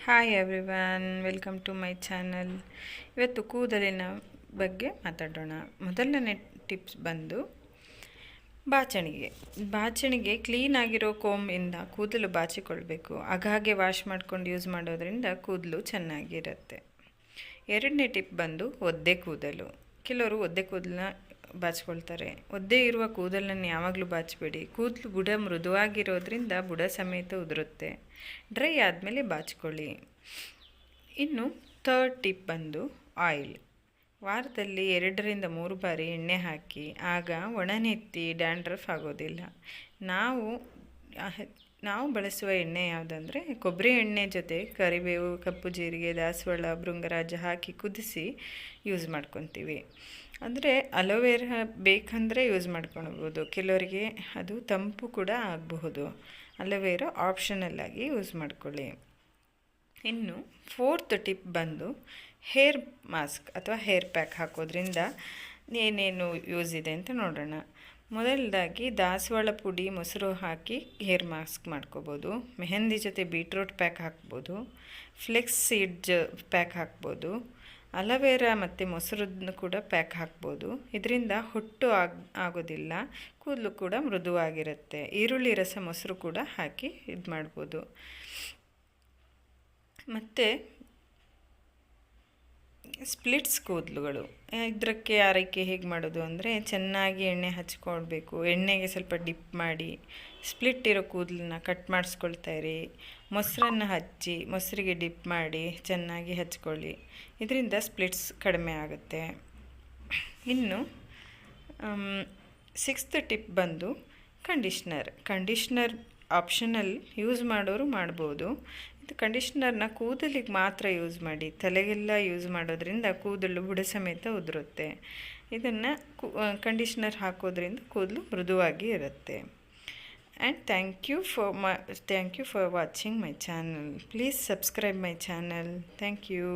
Hi everyone, welcome to my channel. ಇವತ್ತು ಕೂದಲಿನ ಬಗ್ಗೆ ಮಾತಾಡೋಣ. ಮೊದಲನೇ ಟಿಪ್ಸ್ ಬಂದು ಬಾಚಣಿಗೆ ಕ್ಲೀನಾಗಿರೋ ಕೋಮಿಂದ ಕೂದಲು ಬಾಚಿಕೊಳ್ಬೇಕು. ಆಗಾಗ್ಗೆ ವಾಶ್ ಮಾಡ್ಕೊಂಡು ಯೂಸ್ ಮಾಡೋದ್ರಿಂದ ಕೂದಲು ಚೆನ್ನಾಗಿರುತ್ತೆ. ಎರಡನೇ ಟಿಪ್ ಬಂದು ಒದ್ದೆ ಕೂದಲು. ಕೆಲವರು ಒದ್ದೆ ಕೂದಲನ್ನ ಬಾಚ್ಕೊಳ್ತಾರೆ. ಒದ್ದೆ ಇರುವ ಕೂದಲನ್ನು ಯಾವಾಗಲೂ ಬಾಚಬೇಡಿ. ಕೂದಲು ಬುಡ ಮೃದುವಾಗಿರೋದ್ರಿಂದ ಬುಡ ಸಮೇತ ಉದುರುತ್ತೆ. ಡ್ರೈ ಆದಮೇಲೆ ಬಾಚ್ಕೊಳ್ಳಿ. ಇನ್ನು ಥರ್ಡ್ ಟಿಪ್ ಬಂದು ಆಯಿಲ್. ವಾರದಲ್ಲಿ 2-3 ಬಾರಿ ಎಣ್ಣೆ ಹಾಕಿ. ಆಗ ಒಣನೆತ್ತಿ ಡ್ಯಾಂಡ್ರಫ್ ಆಗೋದಿಲ್ಲ. ನಾವು ಬಳಸುವ ಎಣ್ಣೆ ಯಾವುದಂದರೆ ಕೊಬ್ಬರಿ ಎಣ್ಣೆ ಜೊತೆ ಕರಿಬೇವು, ಕಪ್ಪು ಜೀರಿಗೆ, ದಾಸವಾಳ, ಭೃಂಗರಾಜ ಹಾಕಿ ಕುದಿಸಿ ಯೂಸ್ ಮಾಡ್ಕೊತೀವಿ. ಅಂದರೆ ಅಲೋವೆರಾ ಬೇಕಂದರೆ ಯೂಸ್ ಮಾಡ್ಕೊಳ್ಬೋದು. ಕೆಲವರಿಗೆ ಅದು ತಂಪು ಕೂಡ ಆಗಬಹುದು. ಅಲೋವೆರಾ ಆಪ್ಷನಲ್ ಆಗಿ ಯೂಸ್ ಮಾಡ್ಕೊಳ್ಳಿ. ಇನ್ನು ಫೋರ್ತ್ ಟಿಪ್ ಬಂದು ಹೇರ್ ಮಾಸ್ಕ್ ಅಥವಾ ಹೇರ್ ಪ್ಯಾಕ್ ಹಾಕೋದ್ರಿಂದ ಏನೇನು ಯೂಸ್ ಇದೆ ಅಂತ ನೋಡೋಣ. ಮೊದಲದಾಗಿ ದಾಸವಾಳ ಪುಡಿ, ಮೊಸರು ಹಾಕಿ ಹೇರ್ ಮಾಸ್ಕ್ ಮಾಡ್ಕೋಬೋದು. ಮೆಹಂದಿ ಜೊತೆ ಬೀಟ್ರೂಟ್ ಪ್ಯಾಕ್ ಹಾಕ್ಬೋದು. ಫ್ಲೆಕ್ಸ್ ಸೀಡ್ ಪ್ಯಾಕ್ ಹಾಕ್ಬೋದು. ಅಲೋವೆರಾ ಮತ್ತು ಮೊಸರನ್ನು ಕೂಡ ಪ್ಯಾಕ್ ಹಾಕ್ಬೋದು. ಇದರಿಂದ ಹೊಟ್ಟು ಆಗೋದಿಲ್ಲ, ಕೂದಲು ಕೂಡ ಮೃದುವಾಗಿರುತ್ತೆ. ಈರುಳ್ಳಿ ರಸ, ಮೊಸರು ಕೂಡ ಹಾಕಿ ಇದು ಮಾಡ್ಬೋದು. ಮತ್ತು ಸ್ಪ್ಲಿಟ್ಸ್ ಕೂದಲುಗಳು, ಇದಕ್ಕೆ ಆರೈಕೆ ಹೇಗೆ ಮಾಡೋದು ಅಂದರೆ ಚೆನ್ನಾಗಿ ಎಣ್ಣೆ ಹಚ್ಕೊಳ್ಬೇಕು. ಎಣ್ಣೆಗೆ ಸ್ವಲ್ಪ ಡಿಪ್ ಮಾಡಿ ಸ್ಪ್ಲಿಟ್ ಇರೋ ಕೂದಲನ್ನ ಕಟ್ ಮಾಡಿಸ್ಕೊಳ್ತಾ ಇರಿ. ಮೊಸರನ್ನು ಹಚ್ಚಿ ಮೊಸರಿಗೆ ಡಿಪ್ ಮಾಡಿ ಚೆನ್ನಾಗಿ ಹಚ್ಕೊಳ್ಳಿ. ಇದರಿಂದ ಸ್ಪ್ಲಿಟ್ಸ್ ಕಡಿಮೆ ಆಗುತ್ತೆ. ಇನ್ನು ಸಿಕ್ಸ್ತ್ ಟಿಪ್ ಬಂದು ಕಂಡೀಷ್ನರ್ ಆಪ್ಷನಲ್, ಯೂಸ್ ಮಾಡೋರು ಮಾಡ್ಬೋದು. ಇದು ಕಂಡೀಷ್ನರ್ನ ಕೂದಲಿಗೆ ಮಾತ್ರ ಯೂಸ್ ಮಾಡಿ. ತಲೆಗೆಲ್ಲ ಯೂಸ್ ಮಾಡೋದ್ರಿಂದ ಕೂದಲು ಬುಡ ಸಮೇತ ಉದುರುತ್ತೆ. ಇದನ್ನು ಕಂಡೀಷ್ನರ್ ಹಾಕೋದ್ರಿಂದ ಕೂದಲು ಮೃದುವಾಗಿ ಇರುತ್ತೆ. And thank you for watching my channel. Please subscribe my channel. Thank you.